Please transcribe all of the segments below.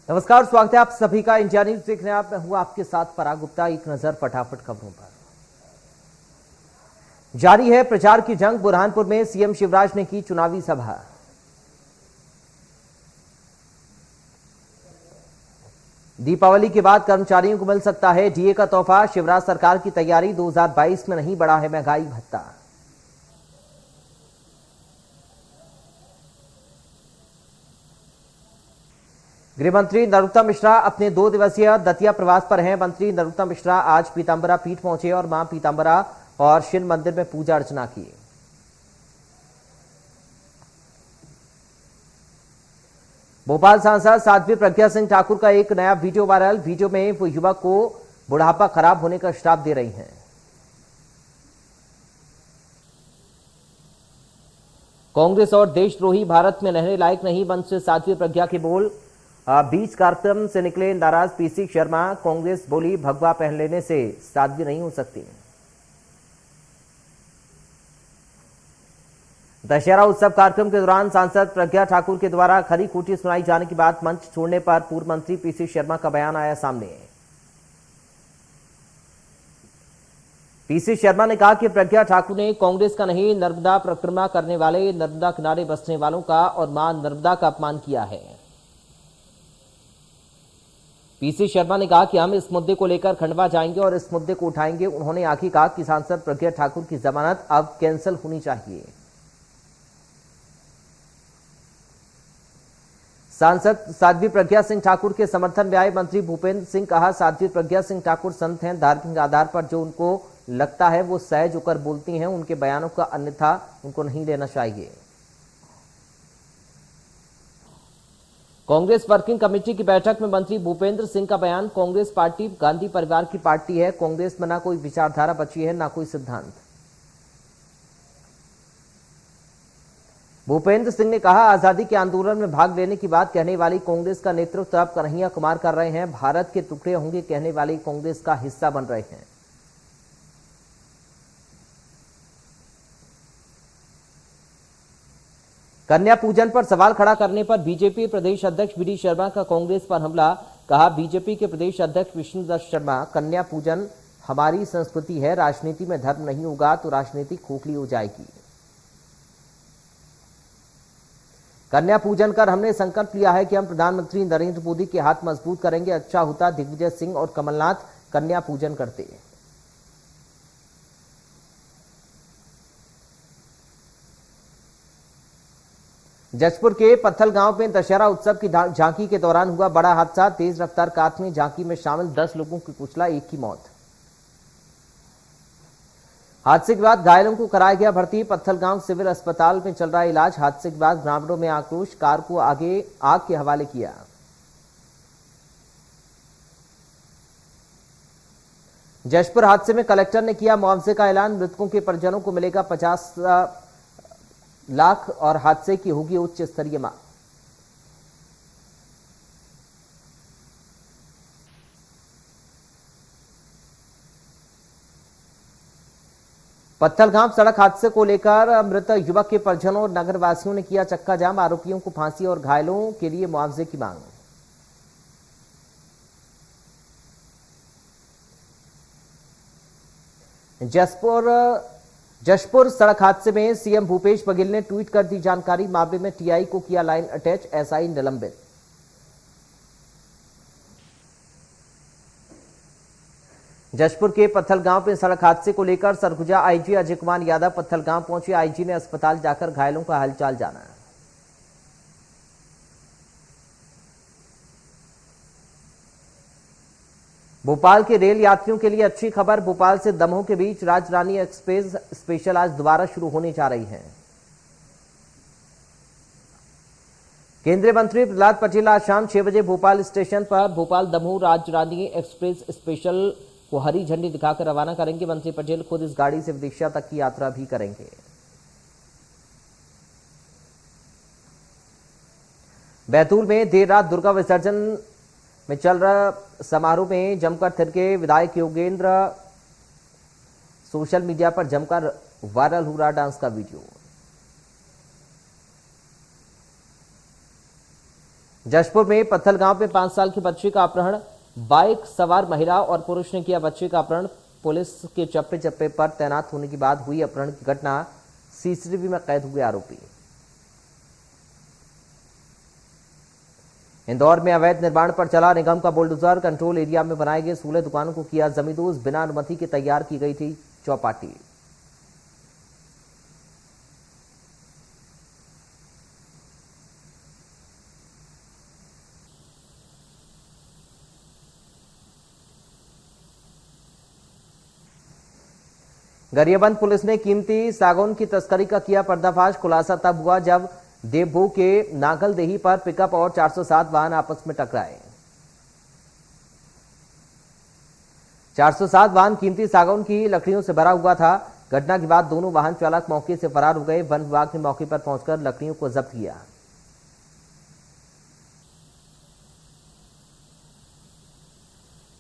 नमस्कार, स्वागत है आप सभी का इंडिया न्यूज देखने। आप मैं हूं आपके साथ पराग गुप्ता। एक नजर फटाफट खबरों पर। जारी है प्रचार की जंग। बुरहानपुर में सीएम शिवराज ने की चुनावी सभा। दीपावली के बाद कर्मचारियों को मिल सकता है डीए का तोहफा। शिवराज सरकार की तैयारी। 2022 में नहीं बढ़ा है महंगाई भत्ता। गृहमंत्री नरोत्तम मिश्रा अपने 2 दिवसीय दतिया प्रवास पर हैं। मंत्री नरोत्तम मिश्रा आज पीतांबरा पीठ पहुंचे और मां पीतांबरा और शिव मंदिर में पूजा अर्चना की। भोपाल सांसद साध्वी प्रज्ञा सिंह ठाकुर का एक नया वीडियो वायरल। वीडियो में वो युवक को बुढ़ापा खराब होने का श्राप दे रही हैं। कांग्रेस और देशद्रोही भारत में रहने लायक नहीं, मंच से साध्वी प्रज्ञा के बोल। बीच कार्यक्रम से निकले नाराज पीसी शर्मा। कांग्रेस बोली भगवा पहन लेने से साध्वी नहीं हो सकती। दशहरा उत्सव कार्यक्रम के दौरान सांसद प्रज्ञा ठाकुर के द्वारा खरी खोटी सुनाई जाने के बाद मंच छोड़ने पर पूर्व मंत्री पीसी शर्मा का बयान आया सामने। पीसी शर्मा ने कहा कि प्रज्ञा ठाकुर ने कांग्रेस का नहीं, नर्मदा परिक्रमा करने वाले, नर्मदा किनारे बसने वालों का और मां नर्मदा का अपमान किया है। पीसी शर्मा ने कहा कि हम इस मुद्दे को लेकर खंडवा जाएंगे और इस मुद्दे को उठाएंगे। उन्होंने आगे कहा कि सांसद प्रज्ञा ठाकुर की जमानत अब कैंसिल होनी चाहिए। सांसद साध्वी प्रज्ञा सिंह ठाकुर के समर्थन में आए मंत्री भूपेंद्र सिंह। कहा साध्वी प्रज्ञा सिंह ठाकुर संत हैं, धार्मिक आधार पर जो उनको लगता है वो सहज होकर बोलती हैं। उनके बयानों का अन्यथा उनको नहीं लेना चाहिए। कांग्रेस वर्किंग कमेटी की बैठक में मंत्री भूपेंद्र सिंह का बयान। कांग्रेस पार्टी गांधी परिवार की पार्टी है। कांग्रेस में ना कोई विचारधारा बची है, ना कोई सिद्धांत। भूपेंद्र सिंह ने कहा आजादी के आंदोलन में भाग लेने की बात कहने वाली कांग्रेस का नेतृत्व अब कन्हैया कुमार कर रहे हैं। भारत के टुकड़े होंगे कहने वाली कांग्रेस का हिस्सा बन रहे हैं। कन्या पूजन पर सवाल खड़ा करने पर बीजेपी प्रदेश अध्यक्ष वी डी शर्मा का कांग्रेस पर हमला। कहा बीजेपी के प्रदेश अध्यक्ष विष्णुदत्त शर्मा, कन्या पूजन हमारी संस्कृति है। राजनीति में धर्म नहीं होगा तो राजनीति खोखली हो जाएगी। कन्या पूजन कर हमने संकल्प लिया है कि हम प्रधानमंत्री नरेंद्र मोदी के हाथ मजबूत करेंगे। अच्छा होता दिग्विजय सिंह और कमलनाथ कन्या पूजन करते। जशपुर के पत्थल गांव में दशहरा उत्सव की झांकी के दौरान हुआ बड़ा हादसा। तेज रफ्तार कार में झांकी में शामिल 10 लोगों की कुचला, एक की मौत। हादसे के बाद घायलों को कराया गया भर्ती। पत्थलगांव सिविल अस्पताल में चल रहा इलाज। हादसे के बाद ग्रामीणों में आक्रोश, कार को आगे आग के हवाले किया। जशपुर हादसे में कलेक्टर ने किया मुआवजे का ऐलान। मृतकों के परिजनों को मिलेगा 50 लाख और हादसे की होगी उच्च स्तरीय मांग। पत्थलगांव सड़क हादसे को लेकर मृत युवक के परिजनों और नगरवासियों ने किया चक्का जाम। आरोपियों को फांसी और घायलों के लिए मुआवजे की मांग। जशपुर सड़क हादसे में सीएम भूपेश बघेल ने ट्वीट कर दी जानकारी। मामले में टीआई को किया लाइन अटैच, एसआई निलंबित। जशपुर के पत्थलगांव में सड़क हादसे को लेकर सरगुजा आईजी अजय कुमार यादव पत्थलगांव पहुंचे। आईजी ने अस्पताल जाकर घायलों का हालचाल जाना। भोपाल के रेल यात्रियों के लिए अच्छी खबर। भोपाल से दमोह के बीच राजरानी एक्सप्रेस स्पेशल आज दोबारा शुरू होने जा रही है। केंद्रीय मंत्री प्रहलाद पटेल आज शाम 6 बजे भोपाल स्टेशन पर भोपाल दमोह राजरानी एक्सप्रेस स्पेशल को हरी झंडी दिखाकर रवाना करेंगे। मंत्री पटेल खुद इस गाड़ी से विदिशा तक की यात्रा भी करेंगे। बैतूल में देर रात दुर्गा विसर्जन में चल रहा समारोह में जमकर थिरके विधायक योगेंद्र। सोशल मीडिया पर जमकर वायरल हो रहा डांस का वीडियो। जशपुर में पत्थल गांव में 5 साल के बच्चे का अपहरण, बाइक सवार महिला और पुरुष ने किया बच्चे का अपहरण। पुलिस के चप्पे चप्पे पर तैनात होने के बाद हुई अपहरण की घटना, सीसीटीवी में कैद हुए आरोपी। इंदौर में अवैध निर्माण पर चला निगम का बुलडोजर, कंट्रोल एरिया में बनाए गए 16 दुकानों को किया जमींदोज, बिना अनुमति के तैयार की गई थी चौपाटी। गरियाबंद पुलिस ने कीमती सागौन की तस्करी का किया पर्दाफाश। खुलासा तब हुआ जब देवभू के नागलदेही पर पिकअप और 407 वाहन आपस में टकराए। 407 वाहन कीमती सागौन की लकड़ियों से भरा हुआ था। घटना के बाद दोनों वाहन चालक मौके से फरार हो गए। वन विभाग ने मौके पर पहुंचकर लकड़ियों को जब्त किया।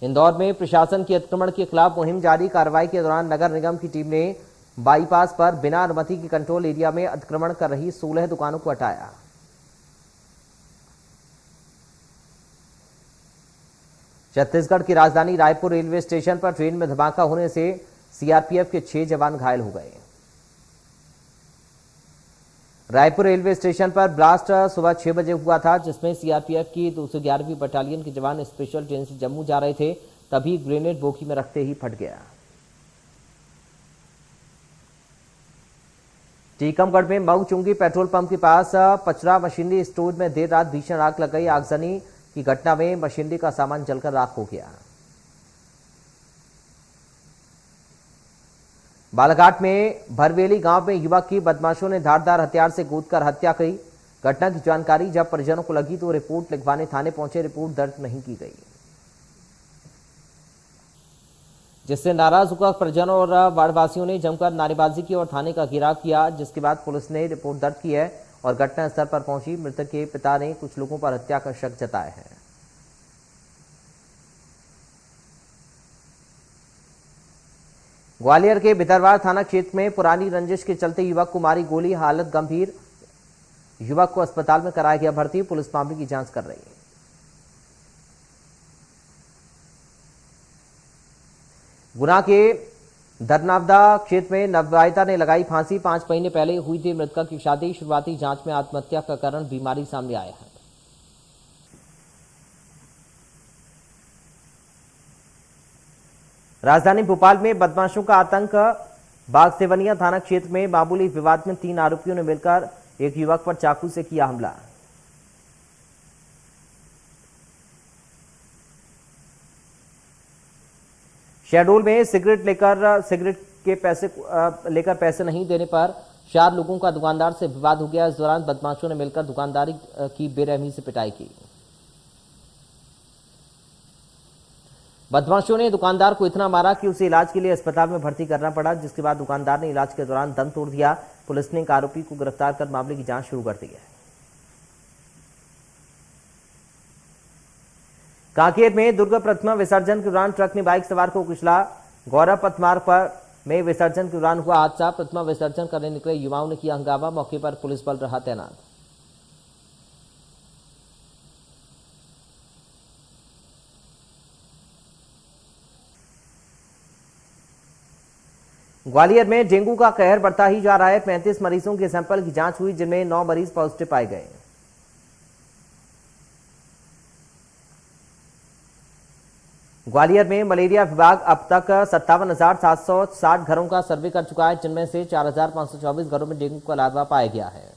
इंदौर में प्रशासन के अतिक्रमण के खिलाफ मुहिम जारी। कार्रवाई के दौरान नगर निगम की टीम ने बाईपास पर बिना अनुमति के कंट्रोल एरिया में अतिक्रमण कर रही 16 दुकानों को हटाया। छत्तीसगढ़ की राजधानी रायपुर रेलवे स्टेशन पर ट्रेन में धमाका होने से सीआरपीएफ के 6 जवान घायल हो गए। रायपुर रेलवे स्टेशन पर ब्लास्ट सुबह 6 बजे हुआ था, जिसमें सीआरपीएफ की 211वीं बटालियन के जवान स्पेशल ट्रेन से जम्मू जा रहे थे। तभी ग्रेनेड बोगी में रखते ही फट गया। टीकमगढ़ में मऊचुंगी पेट्रोल पंप के पास पचरा मशीनरी स्टोर में देर रात भीषण आग लग गई। आगजनी की घटना में मशीनरी का सामान जलकर राख हो गया। बालाघाट में भरवेली गांव में युवक की बदमाशों ने धारदार हथियार से गोदकर हत्या की। घटना की जानकारी जब परिजनों को लगी तो रिपोर्ट लिखवाने थाने पहुंचे। रिपोर्ट दर्ज नहीं की गई, जिससे नाराज होकर परिजनों और वार्डवासियों ने जमकर नारेबाजी की और थाने का घेराव किया, जिसके बाद पुलिस ने रिपोर्ट दर्ज की है और घटनास्थल पर पहुंची। मृतक के पिता ने कुछ लोगों पर हत्या का शक जताया है। ग्वालियर के भितरवार थाना क्षेत्र में पुरानी रंजिश के चलते युवक को मारी गोली, हालत गंभीर। युवक को अस्पताल में कराया गया भर्ती। पुलिस मामले की जांच कर रही है। गुना के धरनावदा क्षेत्र में नवविवाहिता ने लगाई फांसी। 5 महीने पहले हुई थी मृतका की शादी। शुरुआती जांच में आत्महत्या का कारण बीमारी सामने आया है। राजधानी भोपाल में बदमाशों का आतंक। बागसेवनिया थाना क्षेत्र में मामूली विवाद में 3 आरोपियों ने मिलकर एक युवक पर चाकू से किया हमला। शहडोल में सिगरेट लेकर पैसे नहीं देने पर 4 लोगों का दुकानदार से विवाद हो गया। इस दौरान बदमाशों ने मिलकर दुकानदारी की बेरहमी से पिटाई की। बदमाशों ने दुकानदार को इतना मारा कि उसे इलाज के लिए अस्पताल में भर्ती करना पड़ा, जिसके बाद दुकानदार ने इलाज के दौरान दम तोड़ दिया। पुलिस ने एक आरोपी को गिरफ्तार कर मामले की जांच शुरू कर दी है। कांकेर में दुर्गा प्रतिमा विसर्जन के दौरान ट्रक ने बाइक सवार को कुचला। गौरव पथ मार्ग पर में विसर्जन के दौरान हुआ हादसा। प्रतिमा विसर्जन करने निकले युवाओं ने किया हंगामा। मौके पर पुलिस बल रहा तैनात। ग्वालियर में डेंगू का कहर बढ़ता ही जा रहा है। 35 मरीजों के सैंपल की जांच हुई, जिनमें 9 मरीज पॉजिटिव पाए गए। ग्वालियर में मलेरिया विभाग अब तक 57,760 घरों का सर्वे कर चुका है, जिनमें से 4,524 घरों में डेंगू का लार्वा पाया गया है।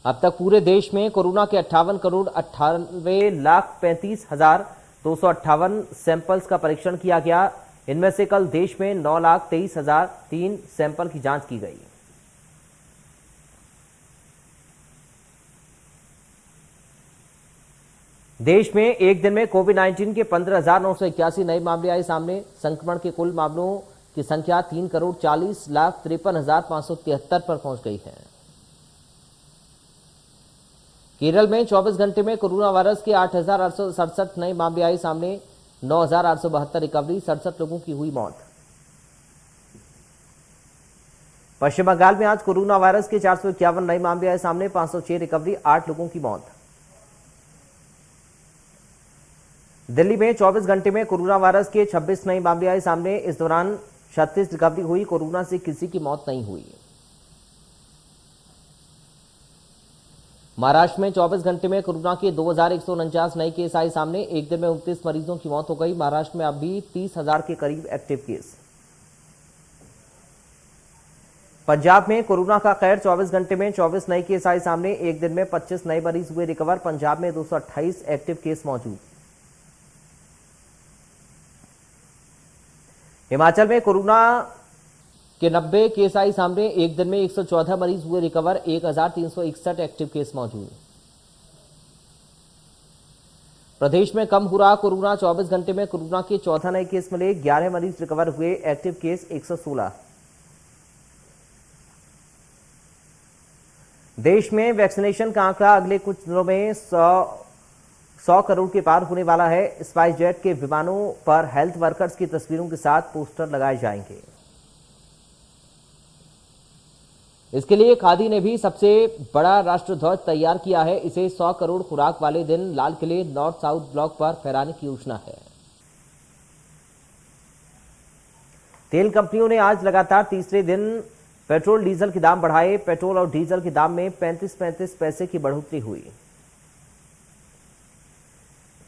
अब तक पूरे देश में कोरोना के 58,98,35,258 सैंपल्स का परीक्षण किया गया। इनमें से कल देश में 9,23,003 सैंपल की जांच की गई। देश में एक दिन में कोविड-19 के 15,981 नए मामले आए सामने। संक्रमण के कुल मामलों की संख्या 3,40,53,573 पर पहुंच गई है। केरल में 24 घंटे में कोरोना वायरस के 8,867 नए मामले आए सामने। 9,872 रिकवरी, 67 लोगों की हुई मौत। पश्चिम बंगाल में आज कोरोना वायरस के 451 नए मामले आए सामने, 506 रिकवरी, 8 लोगों की मौत। दिल्ली में 24 घंटे में कोरोना वायरस के 26 नए मामले आए सामने। इस दौरान 36 रिकवरी हुई। कोरोना से किसी की मौत नहीं हुई। महाराष्ट्र में 24 घंटे में कोरोना के 2149 नए केस आए सामने। एक दिन में 29 मरीजों की मौत हो गई। महाराष्ट्र में अभी 30,000 के करीब एक्टिव केस। पंजाब में कोरोना का कहर, 24 घंटे में 24 नए केस आए सामने। एक दिन में 25 नए मरीज हुए रिकवर। पंजाब में 228 एक्टिव केस मौजूद। हिमाचल में कोरोना के 90 केस आए सामने। एक दिन में 114 मरीज हुए रिकवर। 1361 एक्टिव केस मौजूद। प्रदेश में कम हो रहा कोरोना, 24 घंटे में कोरोना के 14 नए केस मिले। 11 मरीज रिकवर हुए। Active case 116। देश में वैक्सीनेशन का आंकड़ा अगले कुछ दिनों में 100 करोड़ के पार होने वाला है। स्पाइस जेट के विमानों पर हेल्थ वर्कर्स की तस्वीरों के साथ पोस्टर लगाए जाएंगे। इसके लिए खादी ने भी सबसे बड़ा राष्ट्रध्वज तैयार किया है। इसे 100 करोड़ खुराक वाले दिन लाल किले नॉर्थ साउथ ब्लॉक पर फहराने की योजना है। तेल कंपनियों ने आज लगातार तीसरे दिन पेट्रोल डीजल के दाम बढ़ाए। पेट्रोल और डीजल के दाम में 35 पैसे की बढ़ोतरी हुई,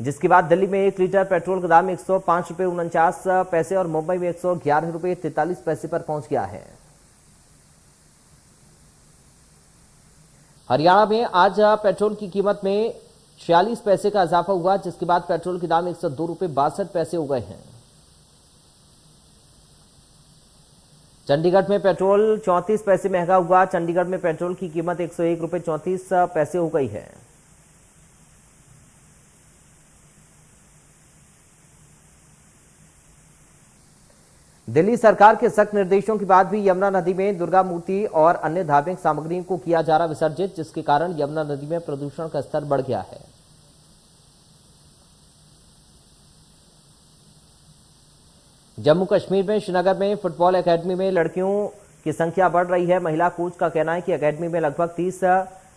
जिसके बाद दिल्ली में 1 लीटर पेट्रोल का दाम 105.49 और मुंबई में 111.43 पर पहुंच गया है। हरियाणा में आज पेट्रोल की कीमत में 46 पैसे का इजाफा हुआ, जिसके बाद पेट्रोल के दाम 102.62 हो गए हैं। चंडीगढ़ में पेट्रोल 34 पैसे महंगा हुआ। चंडीगढ़ में पेट्रोल की कीमत 101.34 हो गई है। दिल्ली सरकार के सख्त निर्देशों के बाद भी यमुना नदी में दुर्गा मूर्ति और अन्य धार्मिक सामग्रियों को किया जा रहा विसर्जित, जिसके कारण यमुना नदी में प्रदूषण का स्तर बढ़ गया है। जम्मू कश्मीर में श्रीनगर में फुटबॉल एकेडमी में लड़कियों की संख्या बढ़ रही है। महिला कोच का कहना है कि एकेडमी में लगभग 30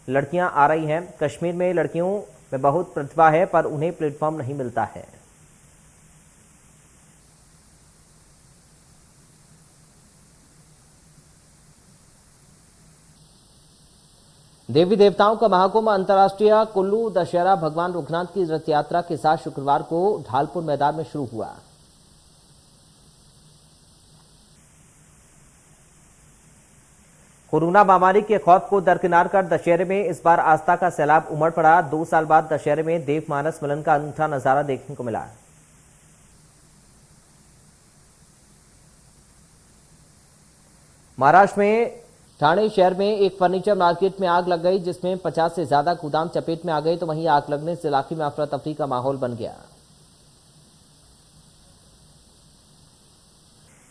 लड़कियां आ रही हैं। कश्मीर में लड़कियों में बहुत प्रतिभा है, पर उन्हें प्लेटफॉर्म नहीं मिलता है। देवी देवताओं का महाकुंभ अंतर्राष्ट्रीय कुल्लू दशहरा भगवान रघुनाथ की रथ यात्रा के साथ शुक्रवार को ढालपुर मैदान में शुरू हुआ। कोरोना महामारी के खौफ को दरकिनार कर दशहरे में इस बार आस्था का सैलाब उमड़ पड़ा। 2 साल बाद दशहरे में देव मानस मिलन का अनूठा नजारा देखने को मिला। महाराष्ट्र में ठाणे शहर में एक फर्नीचर मार्केट में आग लग गई, जिसमें 50 से ज्यादा गोदाम चपेट में आ गए। तो वहीं आग लगने से इलाके में अफरा तफरी का माहौल बन गया।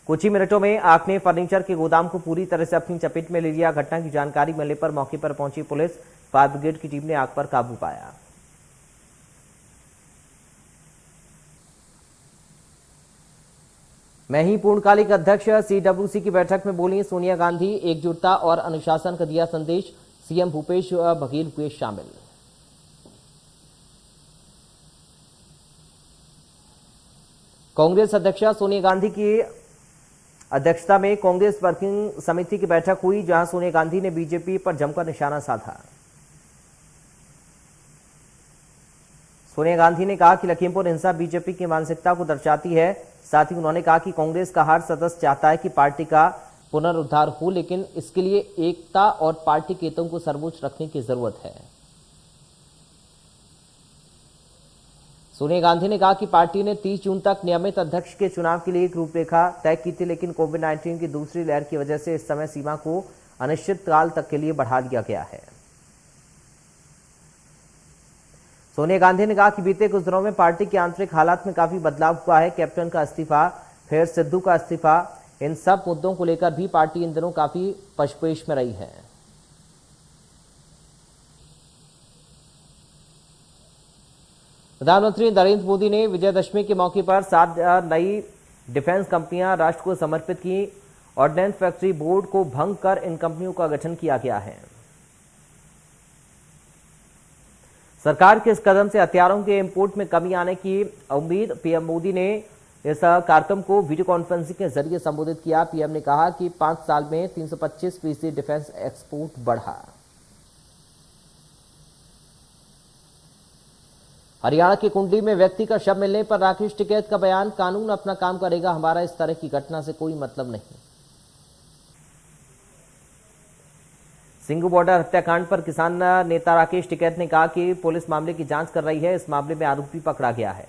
कुछ ही मिनटों में आग ने फर्नीचर के गोदाम को पूरी तरह से अपनी चपेट में ले लिया। घटना की जानकारी मिलने पर मौके पर पहुंची पुलिस, फायर ब्रिगेड की टीम ने आग पर काबू पाया। मैं ही पूर्णकालिक अध्यक्ष सीडब्ल्यूसी की बैठक में बोली सोनिया गांधी। एकजुटता और अनुशासन का दिया संदेश। सीएम भूपेश बघेल हुए शामिल। कांग्रेस अध्यक्ष सोनिया गांधी की अध्यक्षता में कांग्रेस वर्किंग समिति की बैठक हुई, जहां सोनिया गांधी ने बीजेपी पर जमकर निशाना साधा। सोनिया गांधी ने कहा कि लखीमपुर हिंसा बीजेपी की मानसिकता को दर्शाती है। साथ ही उन्होंने कहा कि कांग्रेस का हर सदस्य चाहता है कि पार्टी का पुनरुद्धार हो, लेकिन इसके लिए एकता और पार्टी के हितों को सर्वोच्च रखने की जरूरत है। सोनिया गांधी ने कहा कि पार्टी ने 30 जून तक नियमित अध्यक्ष के चुनाव के लिए एक रूपरेखा तय की थी, लेकिन कोविड-19 की दूसरी लहर की वजह से इस समय सीमा को अनिश्चित काल तक के लिए बढ़ा दिया गया है। सोनिया गांधी ने कहा कि बीते कुछ दिनों में पार्टी के आंतरिक हालात में काफी बदलाव हुआ है। कैप्टन का इस्तीफा, फिर सिद्धू का इस्तीफा, इन सब मुद्दों को लेकर भी पार्टी इन दिनों काफी पशपेश में रही है। प्रधानमंत्री नरेंद्र मोदी ने विजयदशमी के मौके पर 7 नई डिफेंस कंपनियां राष्ट्र को समर्पित की ऑर्डिनेंस फैक्ट्री बोर्ड को भंग कर इन कंपनियों का गठन किया गया है। सरकार के इस कदम से हथियारों के इंपोर्ट में कमी आने की उम्मीद। पीएम मोदी ने इस कार्यक्रम को वीडियो कॉन्फ्रेंसिंग के जरिए संबोधित किया। पीएम ने कहा कि 5 साल में 325% डिफेंस एक्सपोर्ट बढ़ा। हरियाणा की कुंडली में व्यक्ति का शव मिलने पर राकेश टिकैत का बयान, कानून अपना काम करेगा, हमारा इस तरह की घटना से कोई मतलब नहीं। सिंघू बॉर्डर हत्याकांड पर किसान नेता राकेश टिकैत ने कहा कि पुलिस मामले की जांच कर रही है, इस मामले में आरोपी पकड़ा गया है।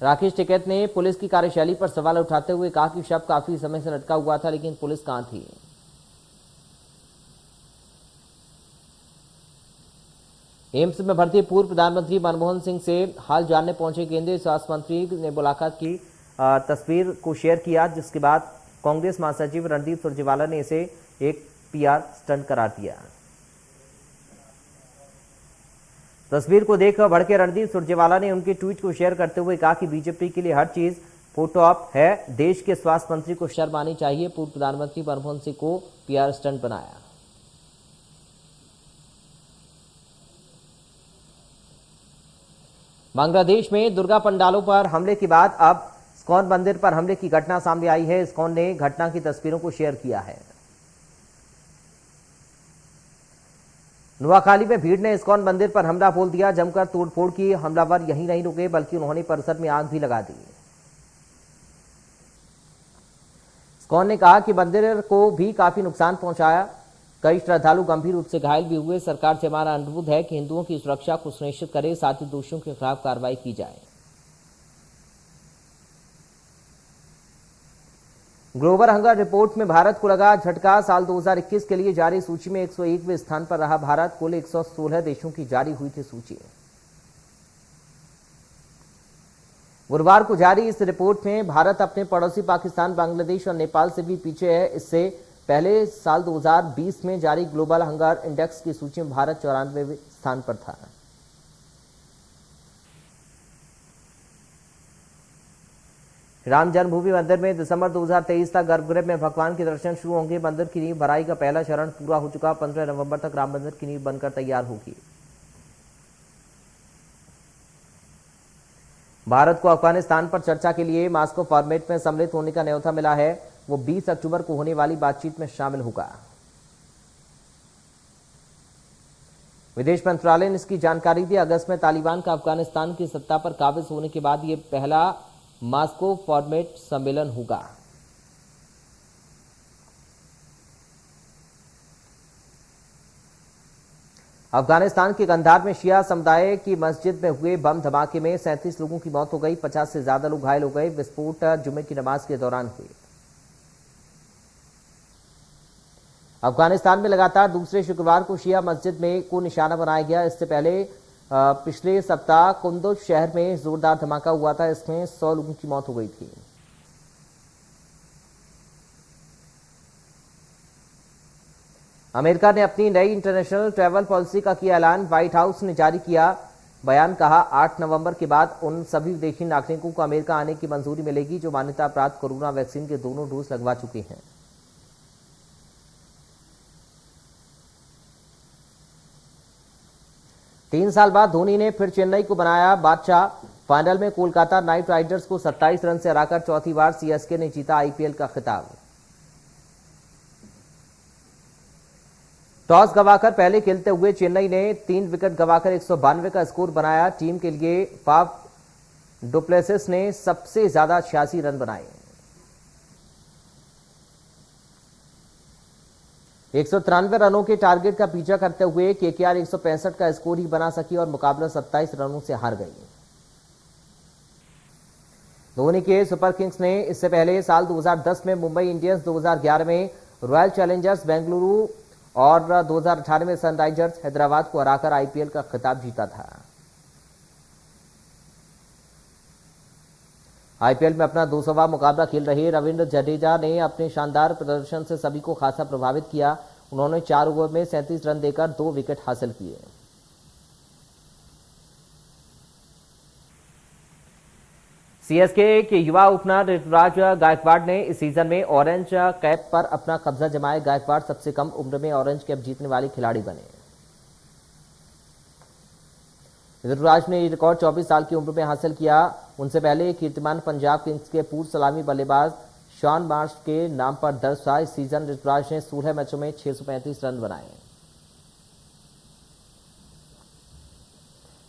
राकेश टिकैत ने पुलिस की कार्यशैली पर सवाल उठाते हुए कहा कि शव काफी समय से लटका हुआ था, लेकिन पुलिस कहां थी। एम्स में भर्ती पूर्व प्रधानमंत्री मनमोहन सिंह से हाल जानने पहुंचे केंद्रीय स्वास्थ्य मंत्री ने मुलाकात की तस्वीर को शेयर किया, जिसके बाद कांग्रेस महासचिव रणदीप सुरजेवाला ने इसे एक पीआर स्टंट करार दिया। तस्वीर को देखकर भड़के रणदीप सुरजेवाला ने उनके ट्वीट को शेयर करते हुए कहा कि बीजेपी के लिए हर चीज फोटोऑप है, देश के स्वास्थ्य मंत्री को शर्म आनी चाहिए, पूर्व प्रधानमंत्री मनमोहन सिंह को पीआर स्टंट बनाया। बांग्लादेश में दुर्गा पंडालों पर हमले के बाद अब इस्कॉन मंदिर पर हमले की घटना सामने आई है। इस्कॉन ने घटना की तस्वीरों को शेयर किया है। नुआखाली में भीड़ ने इस्कॉन मंदिर पर हमला बोल दिया। जमकर तोड़फोड़ की हमलावर यहीं नहीं रुके, बल्कि उन्होंने परिसर में आग भी लगा दी। इस्कॉन ने कहा कि मंदिर को भी काफी नुकसान पहुंचाया, कई श्रद्धालु गंभीर रूप से घायल भी हुए। सरकार से हमारा अनुरोध है कि हिंदुओं की सुरक्षा को सुनिश्चित करे, साथ ही दोषियों के खिलाफ कार्रवाई की जाए। ग्लोबल हंगर रिपोर्ट में भारत को लगा झटका। साल 2021 के लिए जारी सूची में 101वें स्थान पर रहा भारत। कुल 116 देशों की जारी हुई थी सूची। गुरुवार को जारी इस रिपोर्ट में भारत अपने पड़ोसी पाकिस्तान, बांग्लादेश और नेपाल से भी पीछे है। इससे पहले साल 2020 में जारी ग्लोबल हंगर इंडेक्स की सूची में भारत 94वें स्थान पर था। राम जन्मभूमि मंदिर में दिसंबर 2023 तक गर्भगृह में भगवान के दर्शन शुरू होंगे। मंदिर की नींव भराई का पहला चरण पूरा हो चुका। 15 नवंबर तक राम मंदिर की नींव बनकर तैयार होगी। भारत को अफगानिस्तान पर चर्चा के लिए मास्को फॉर्मेट में सम्मिलित होने का न्योता मिला है। वो 20 अक्टूबर को होने वाली बातचीत में शामिल होगा। विदेश मंत्रालय ने इसकी जानकारी दी। अगस्त में तालिबान का अफगानिस्तान की सत्ता पर काबिज होने के बाद यह पहला मास्को फॉर्मेट सम्मेलन होगा। अफगानिस्तान के कंधार में शिया समुदाय की मस्जिद में हुए बम धमाके में 37 लोगों की मौत हो गई, 50 से ज्यादा लोग घायल हो गए। विस्फोट जुमे की नमाज के दौरान हुए। अफगानिस्तान में लगातार दूसरे शुक्रवार को शिया मस्जिद में को निशाना बनाया गया। इससे पहले पिछले सप्ताह कुंदुज शहर में जोरदार धमाका हुआ था। इसमें 100 लोगों की मौत हो गई थी। अमेरिका ने अपनी नई इंटरनेशनल ट्रैवल पॉलिसी का किया ऐलान। व्हाइट हाउस ने जारी किया बयान, कहा 8 नवंबर के बाद उन सभी विदेशी नागरिकों को अमेरिका आने की मंजूरी मिलेगी जो मान्यता प्राप्त कोरोना वैक्सीन के दोनों डोज लगवा चुके हैं। तीन साल बाद धोनी ने फिर चेन्नई को बनाया बादशाह। फाइनल में कोलकाता नाइट राइडर्स को 27 रन से हराकर चौथी बार सीएसके ने जीता आईपीएल का खिताब। टॉस गंवाकर पहले खेलते हुए चेन्नई ने 3 विकेट गंवाकर 192 का स्कोर बनाया। टीम के लिए फाफ डुप्लेसिस ने सबसे ज्यादा 86 रन बनाए। 193 रनों के टारगेट का पीछा करते हुए केकेआर 165 का स्कोर ही बना सकी और मुकाबला 27 रनों से हार गई। धोनी के सुपर किंग्स ने इससे पहले साल 2010 में मुंबई इंडियंस, 2011 में रॉयल चैलेंजर्स बेंगलुरु और 2018 में सनराइजर्स हैदराबाद को हराकर आईपीएल का खिताब जीता था। आईपीएल में अपना 200वां मुकाबला खेल रहे रविंद्र जडेजा ने अपने शानदार प्रदर्शन से सभी को खासा प्रभावित किया। उन्होंने 4 ओवर में 37 रन देकर 2 विकेट हासिल किए। सीएसके के युवा ओपनर ऋतुराज गायकवाड़ ने इस सीजन में ऑरेंज कैप पर अपना कब्जा जमाए। गायकवाड़ सबसे कम उम्र में ऑरेंज कैप जीतने वाले खिलाड़ी बने। ऋतुराज ने ये रिकॉर्ड 24 साल की उम्र में हासिल किया। उनसे पहले कीर्तिमान पंजाब किंग्स के पूर्व सलामी बल्लेबाज शॉन मार्श के नाम पर दर्ज था। इस सीजन ऋतुराज ने 16 मैचों में 635 रन बनाए।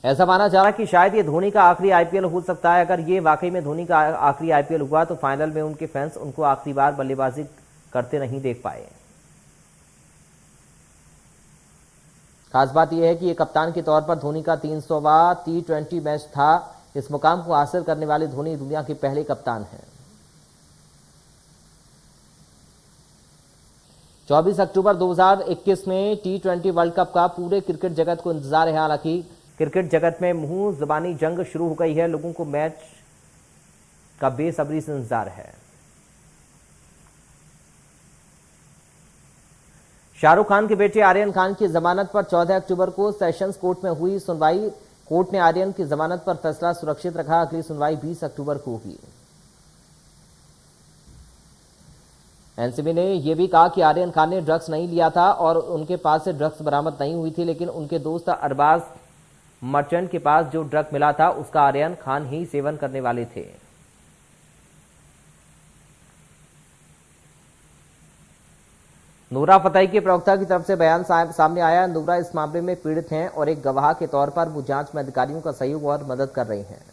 ऐसा माना जा रहा है कि शायद ये धोनी का आखिरी आईपीएल हो सकता है। अगर ये वाकई में धोनी का आखिरी आईपीएल हुआ तो फाइनल में उनके फैंस उनको आखिरी बार बल्लेबाजी करते नहीं देख पाए। खास बात यह है कि ये कप्तान के तौर पर धोनी का 300वां T20 मैच था। इस मुकाम को हासिल करने वाले धोनी दुनिया के पहले कप्तान हैं। 24 अक्टूबर 2021 में T20 वर्ल्ड कप का पूरे क्रिकेट जगत को इंतजार है। हालांकि क्रिकेट जगत में मुंह जुबानी जंग शुरू हो गई है। लोगों को मैच का बेसब्री से इंतजार है। शाहरुख खान के बेटे आर्यन खान की जमानत पर 14 अक्टूबर को सेशंस कोर्ट में हुई सुनवाई। कोर्ट ने आर्यन की जमानत पर फैसला सुरक्षित रखा। अगली सुनवाई 20 अक्टूबर को होगी। एनसीबी ने यह भी कहा कि आर्यन खान ने ड्रग्स नहीं लिया था और उनके पास से ड्रग्स बरामद नहीं हुई थी, लेकिन उनके दोस्त अरबाज मर्चेंट के पास जो ड्रग मिला था उसका आर्यन खान ही सेवन करने वाले थे। नूरा फतेही के प्रवक्ता की तरफ से बयान सामने आया। नूरा इस मामले में पीड़ित हैं और एक गवाह के तौर पर वो जांच में अधिकारियों का सहयोग और मदद कर रही हैं।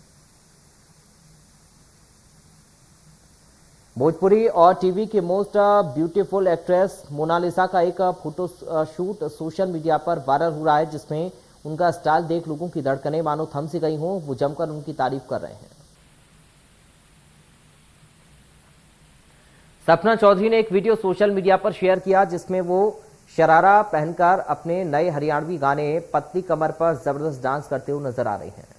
भोजपुरी और टीवी की मोस्ट ब्यूटीफुल एक्ट्रेस मोनालिसा का एक फोटो शूट सोशल मीडिया पर वायरल हो रहा है, जिसमें उनका स्टाइल देख लोगों की धड़कनें मानो थम सी गई हों। वो जमकर उनकी तारीफ कर रहे हैं। सपना चौधरी ने एक वीडियो सोशल मीडिया पर शेयर किया, जिसमें वो शरारा पहनकर अपने नए हरियाणवी गाने पतली कमर पर जबरदस्त डांस करते हुए नजर आ रही हैं।